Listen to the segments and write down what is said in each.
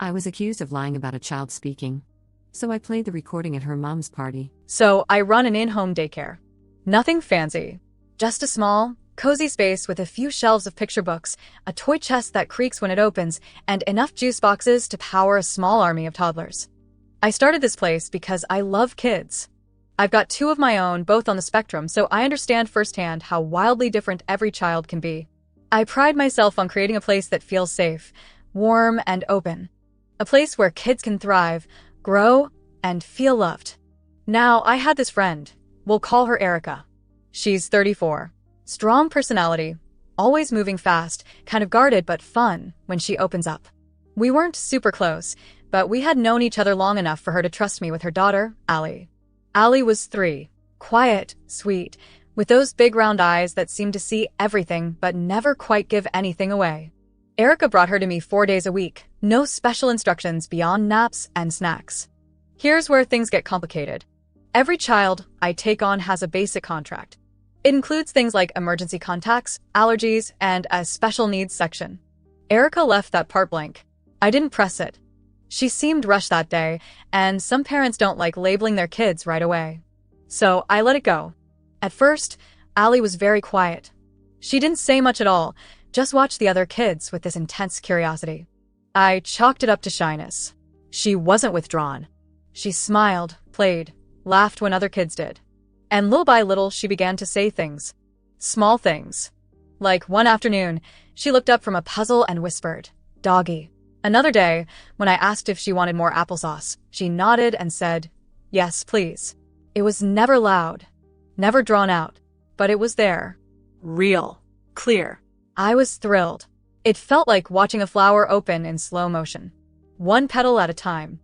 I was accused of lying about a child speaking. So I played the recording at her mom's party. So I run an in-home daycare. Nothing fancy. Just a small, cozy space with a few shelves of picture books, a toy chest that creaks when it opens, and enough juice boxes to power a small army of toddlers. I started this place because I love kids. I've got two of my own, both on the spectrum, so I understand firsthand how wildly different every child can be. I pride myself on creating a place that feels safe, warm, and open. A place where kids can thrive, grow, and feel loved. Now, I had this friend. We'll call her Erica. She's 34. Strong personality, always moving fast, kind of guarded but fun when she opens up. We weren't super close, but we had known each other long enough for her to trust me with her daughter, Allie. Allie was 3. Quiet, sweet, with those big round eyes that seemed to see everything but never quite give anything away. Erica brought her to me 4 days a week, no special instructions beyond naps and snacks. Here's where things get complicated. Every child I take on has a basic contract. It includes things like emergency contacts, allergies, and a special needs section. Erica left that part blank. I didn't press it. She seemed rushed that day, and some parents don't like labeling their kids right away. So I let it go. At first, Allie was very quiet. She didn't say much at all, just watched the other kids with this intense curiosity. I chalked it up to shyness. She wasn't withdrawn. She smiled, played, laughed when other kids did. And little by little, she began to say things. Small things. Like one afternoon, she looked up from a puzzle and whispered, "Doggy." Another day, when I asked if she wanted more applesauce, she nodded and said, "Yes, please." It was never loud, never drawn out, but it was there. Real. Clear. I was thrilled. It felt like watching a flower open in slow motion, one petal at a time.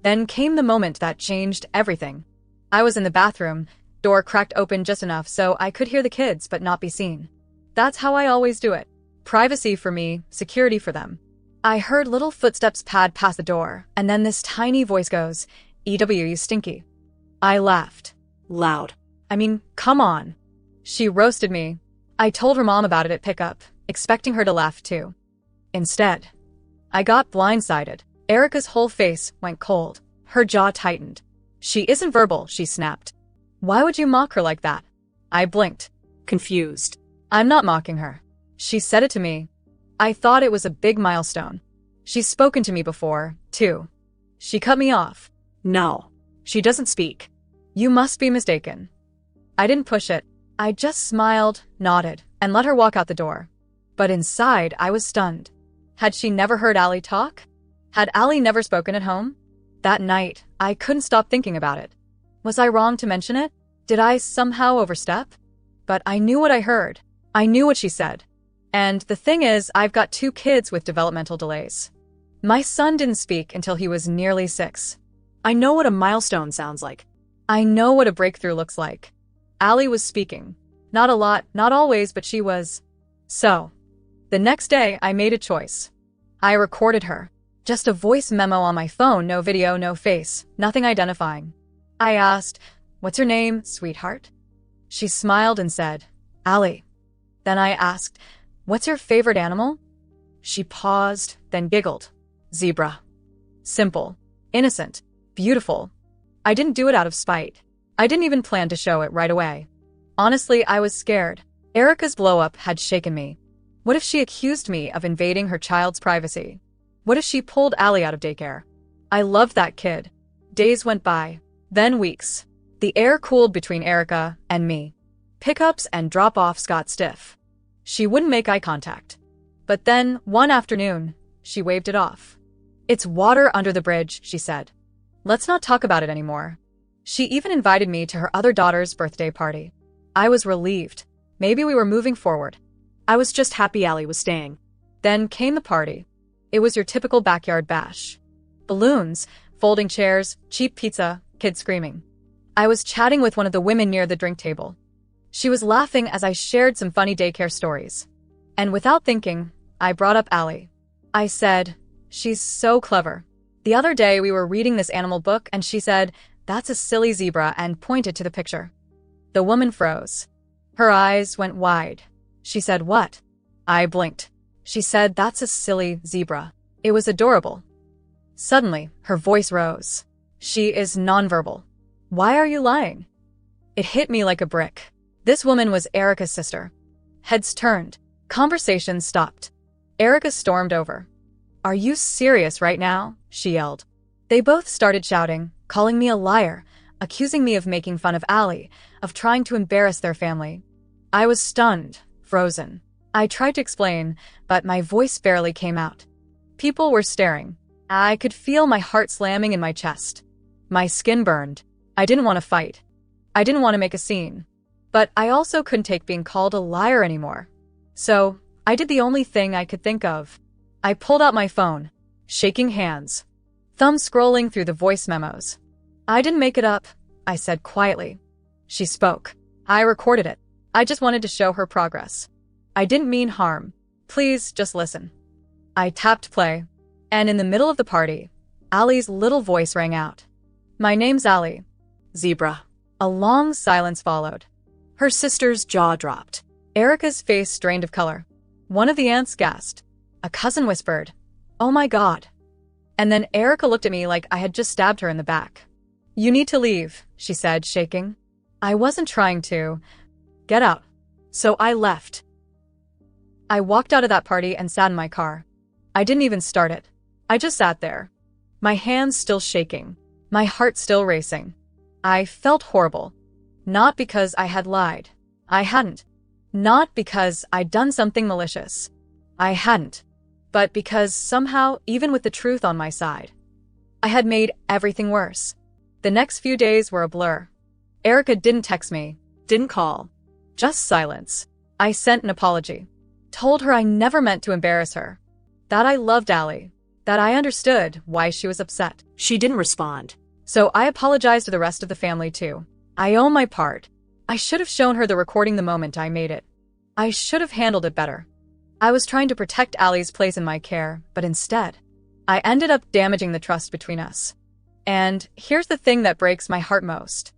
Then came the moment that changed everything. I was in the bathroom, door cracked open just enough so I could hear the kids but not be seen. That's how I always do it. Privacy for me, security for them. I heard little footsteps pad past the door, and then this tiny voice goes, "EW, you stinky." I laughed. Loud. I mean, come on. She roasted me. I told her mom about it at pickup, expecting her to laugh too. Instead, I got blindsided. Erica's whole face went cold. Her jaw tightened. "She isn't verbal," she snapped. "Why would you mock her like that?" I blinked, confused. "I'm not mocking her. She said it to me. I thought it was a big milestone. She's spoken to me before, too." She cut me off. "No, she doesn't speak. You must be mistaken." I didn't push it. I just smiled, nodded, and let her walk out the door. But inside, I was stunned. Had she never heard Allie talk? Had Allie never spoken at home? That night, I couldn't stop thinking about it. Was I wrong to mention it? Did I somehow overstep? But I knew what I heard. I knew what she said. And the thing is, I've got 2 kids with developmental delays. My son didn't speak until he was nearly 6. I know what a milestone sounds like. I know what a breakthrough looks like. Allie was speaking. Not a lot, not always, but she was. So, the next day, I made a choice. I recorded her. Just a voice memo on my phone, no video, no face, nothing identifying. I asked, "What's your name, sweetheart?" She smiled and said, "Allie." Then I asked, "What's your favorite animal?" She paused, then giggled. "Zebra." Simple, innocent, beautiful. I didn't do it out of spite. I didn't even plan to show it right away. Honestly, I was scared. Erica's blow-up had shaken me. What if she accused me of invading her child's privacy? What if she pulled Allie out of daycare? I loved that kid. Days went by, then weeks. The air cooled between Erica and me. Pickups and drop-offs got stiff. She wouldn't make eye contact. But then, one afternoon, she waved it off. "It's water under the bridge," she said. "Let's not talk about it anymore." She even invited me to her other daughter's birthday party. I was relieved. Maybe we were moving forward. I was just happy Allie was staying. Then came the party. It was your typical backyard bash. Balloons, folding chairs, cheap pizza, kids screaming. I was chatting with one of the women near the drink table. She was laughing as I shared some funny daycare stories. And without thinking, I brought up Allie. I said, "She's so clever. The other day we were reading this animal book and she said, 'That's a silly zebra,' and pointed to the picture." The woman froze. Her eyes went wide. She said, "What?" I blinked. She said, "That's a silly zebra." It was adorable. Suddenly, her voice rose. She is nonverbal. Why are you lying? It hit me like a brick. This woman was Erica's sister. Heads turned. Conversation stopped. Erica stormed over. Are you serious right now? She yelled. They both started shouting, calling me a liar, accusing me of making fun of Allie, of trying to embarrass their family. I was stunned, frozen. I tried to explain, but my voice barely came out. People were staring. I could feel my heart slamming in my chest. My skin burned. I didn't want to fight. I didn't want to make a scene. But I also couldn't take being called a liar anymore. So, I did the only thing I could think of. I pulled out my phone, shaking hands, thumb scrolling through the voice memos. I didn't make it up, I said quietly. She spoke. I recorded it. I just wanted to show her progress. I didn't mean harm. Please just listen. I tapped play, and in the middle of the party, Allie's little voice rang out. My name's Allie. Zebra. A long silence followed. Her sister's jaw dropped. Erica's face drained of color. One of the aunts gasped. A cousin whispered, "Oh my God." And then Erica looked at me like I had just stabbed her in the back. You need to leave, she said, shaking. I wasn't trying to. Get out. So I left. I walked out of that party and sat in my car. I didn't even start it. I just sat there. My hands still shaking. My heart still racing. I felt horrible. Not because I had lied. I hadn't. Not because I'd done something malicious. I hadn't. But because somehow, even with the truth on my side, I had made everything worse. The next few days were a blur. Erica didn't text me, didn't call. Just silence. I sent an apology. Told her I never meant to embarrass her. That I loved Allie. That I understood why she was upset. She didn't respond. So I apologized to the rest of the family too. I own my part. I should have shown her the recording the moment I made it. I should have handled it better. I was trying to protect Allie's place in my care, but instead, I ended up damaging the trust between us. And here's the thing that breaks my heart most.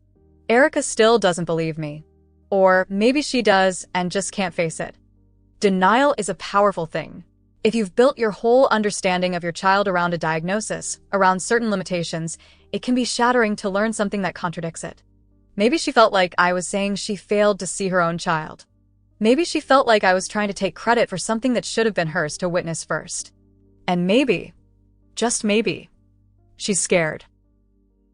Erica still doesn't believe me. Or maybe she does and just can't face it. Denial is a powerful thing. If you've built your whole understanding of your child around a diagnosis, around certain limitations, it can be shattering to learn something that contradicts it. Maybe she felt like I was saying she failed to see her own child. Maybe she felt like I was trying to take credit for something that should have been hers to witness first. And maybe, just maybe, she's scared.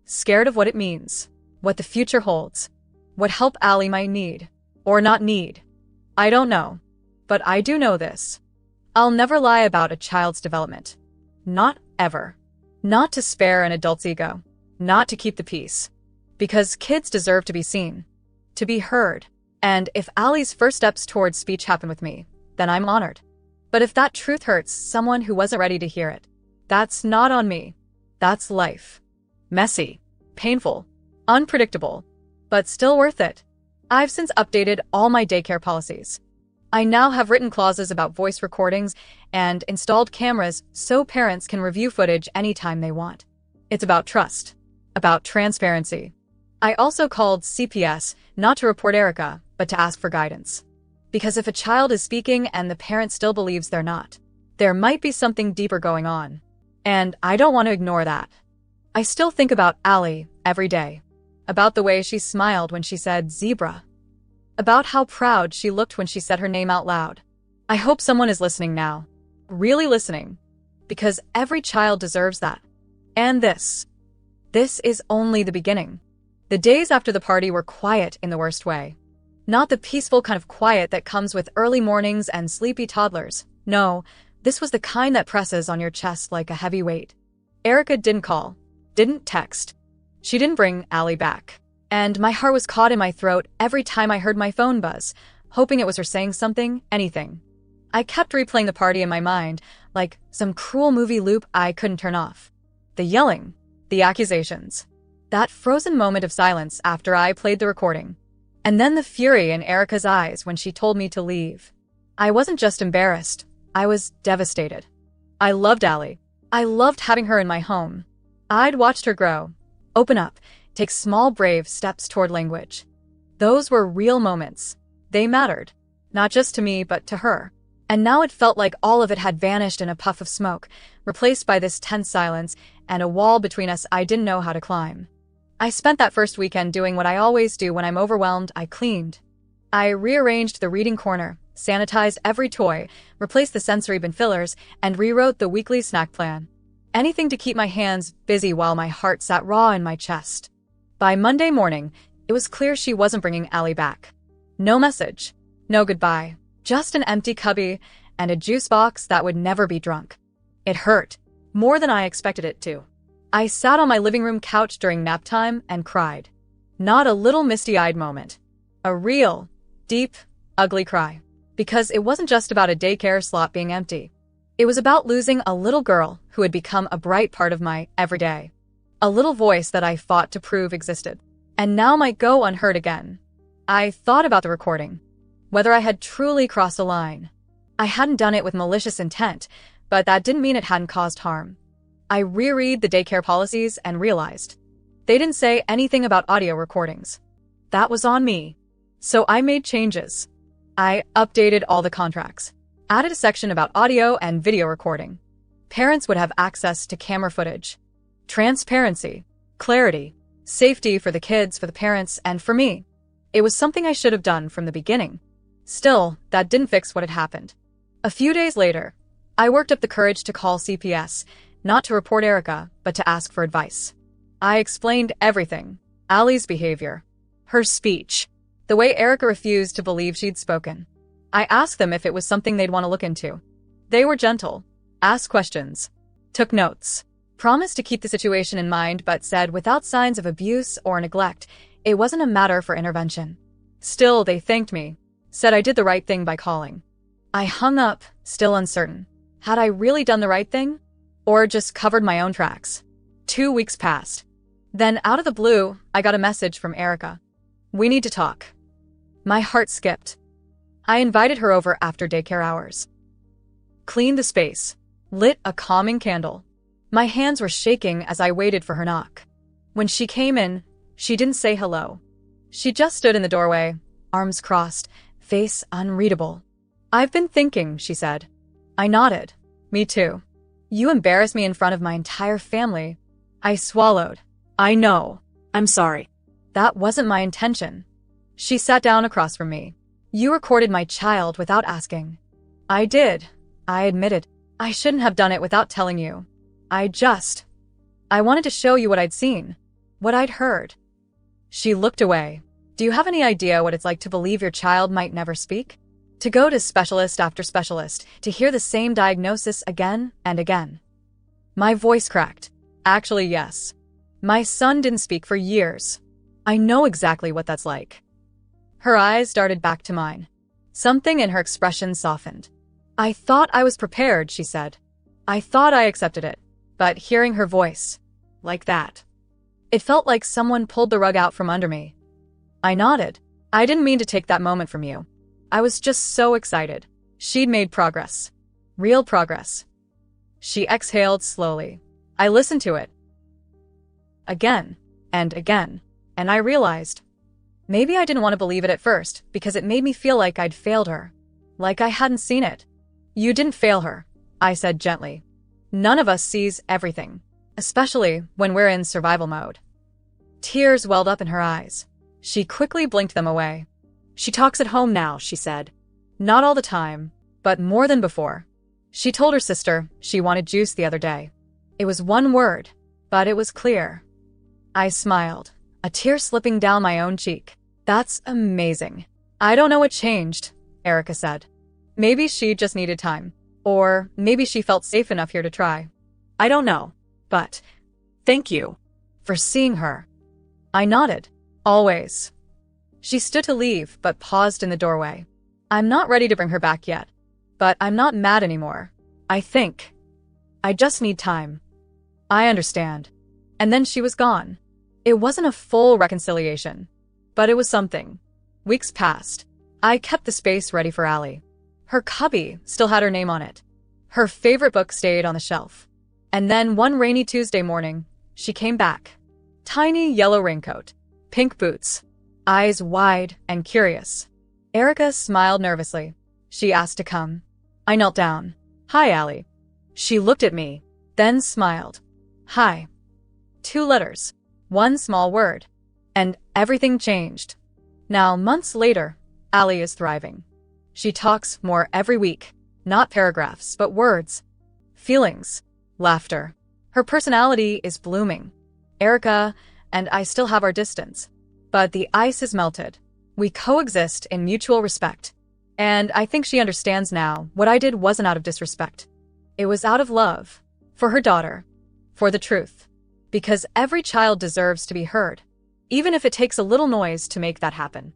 Scared of what it means, what the future holds, what help Allie might need, or not need. I don't know, but I do know this. I'll never lie about a child's development. Not ever. Not to spare an adult's ego. Not to keep the peace. Because kids deserve to be seen. To be heard. And if Allie's first steps towards speech happen with me, then I'm honored. But if that truth hurts someone who wasn't ready to hear it, that's not on me. That's life. Messy. Painful. Unpredictable. But still worth it. I've since updated all my daycare policies. I now have written clauses about voice recordings and installed cameras so parents can review footage anytime they want. It's about trust. About transparency. I also called CPS not to report Erica, but to ask for guidance. Because if a child is speaking and the parent still believes they're not, there might be something deeper going on. And I don't want to ignore that. I still think about Allie every day. About the way she smiled when she said zebra. About how proud she looked when she said her name out loud. I hope someone is listening now. Really listening. Because every child deserves that. And this. This is only the beginning. The days after the party were quiet in the worst way. Not the peaceful kind of quiet that comes with early mornings and sleepy toddlers. No, this was the kind that presses on your chest like a heavy weight. Erica didn't call. Didn't text. She didn't bring Allie back. And my heart was caught in my throat every time I heard my phone buzz, hoping it was her saying something, anything. I kept replaying the party in my mind, like some cruel movie loop I couldn't turn off. The yelling. The accusations. That frozen moment of silence after I played the recording. And then the fury in Erica's eyes when she told me to leave. I wasn't just embarrassed. I was devastated. I loved Allie. I loved having her in my home. I'd watched her grow, open up, take small brave steps toward language. Those were real moments. They mattered. Not just to me, but to her. And now it felt like all of it had vanished in a puff of smoke, replaced by this tense silence and a wall between us I didn't know how to climb. I spent that first weekend doing what I always do when I'm overwhelmed. I cleaned. I rearranged the reading corner, sanitized every toy, replaced the sensory bin fillers, and rewrote the weekly snack plan. Anything to keep my hands busy while my heart sat raw in my chest. By Monday morning, it was clear she wasn't bringing Allie back. No message. No goodbye. Just an empty cubby and a juice box that would never be drunk. It hurt, more than I expected it to. I sat on my living room couch during nap time and cried. Not a little misty-eyed moment. A real, deep, ugly cry. Because it wasn't just about a daycare slot being empty. It was about losing a little girl who had become a bright part of my everyday. A little voice that I fought to prove existed. And now might go unheard again. I thought about the recording. Whether I had truly crossed a line. I hadn't done it with malicious intent, but that didn't mean it hadn't caused harm. I reread the daycare policies and realized they didn't say anything about audio recordings. That was on me. So I made changes. I updated all the contracts, added a section about audio and video recording. Parents would have access to camera footage. Transparency, clarity, safety for the kids, for the parents, and for me. It was something I should have done from the beginning. Still, that didn't fix what had happened. A few days later, I worked up the courage to call CPS, not to report Erica, but to ask for advice. I explained everything. Allie's behavior, her speech, the way Erica refused to believe she'd spoken. I asked them if it was something they'd want to look into. They were gentle, asked questions, took notes, promised to keep the situation in mind, but said without signs of abuse or neglect, it wasn't a matter for intervention. Still, they thanked me, said I did the right thing by calling. I hung up, still uncertain. Had I really done the right thing? Or just covered my own tracks? 2 weeks passed. Then, out of the blue, I got a message from Erica. We need to talk. My heart skipped. I invited her over after daycare hours. Cleaned the space. Lit a calming candle. My hands were shaking as I waited for her knock. When she came in, she didn't say hello. She just stood in the doorway, arms crossed, face unreadable. I've been thinking, she said. I nodded. Me too. You embarrassed me in front of my entire family. I swallowed. I know. I'm sorry. That wasn't my intention. She sat down across from me. You recorded my child without asking. I did. I admitted. I shouldn't have done it without telling you. I wanted to show you what I'd seen. What I'd heard. She looked away. Do you have any idea what it's like to believe your child might never speak? To go to specialist after specialist, to hear the same diagnosis again and again. My voice cracked. Actually, yes. My son didn't speak for years. I know exactly what that's like. Her eyes darted back to mine. Something in her expression softened. I thought I was prepared, she said. I thought I accepted it. But hearing her voice, like that, it felt like someone pulled the rug out from under me. I nodded. I didn't mean to take that moment from you. I was just so excited. She'd made progress. Real progress. She exhaled slowly. I listened to it. Again and again. And I realized, maybe I didn't want to believe it at first because it made me feel like I'd failed her. Like I hadn't seen it. You didn't fail her, I said gently. None of us sees everything, especially when we're in survival mode. Tears welled up in her eyes. She quickly blinked them away. She talks at home now, she said. Not all the time, but more than before. She told her sister she wanted juice the other day. It was one word, but it was clear. I smiled, a tear slipping down my own cheek. That's amazing. I don't know what changed, Erica said. Maybe she just needed time. Or maybe she felt safe enough here to try. I don't know. But thank you for seeing her. I nodded. Always. She stood to leave, but paused in the doorway. I'm not ready to bring her back yet. But I'm not mad anymore. I think. I just need time. I understand. And then she was gone. It wasn't a full reconciliation. But it was something. Weeks passed. I kept the space ready for Allie. Her cubby still had her name on it. Her favorite book stayed on the shelf. And then one rainy Tuesday morning, she came back. Tiny yellow raincoat, pink boots, eyes wide and curious. Erica smiled nervously. She asked to come. I knelt down. Hi, Allie. She looked at me, then smiled. Hi. 2 letters. 1 small word. And everything changed. Now, months later, Allie is thriving. She talks more every week. Not paragraphs, but words. Feelings. Laughter. Her personality is blooming. Erica and I still have our distance. But the ice is melted. We coexist in mutual respect. And I think she understands now what I did wasn't out of disrespect. It was out of love. For her daughter. For the truth. Because every child deserves to be heard. Even if it takes a little noise to make that happen.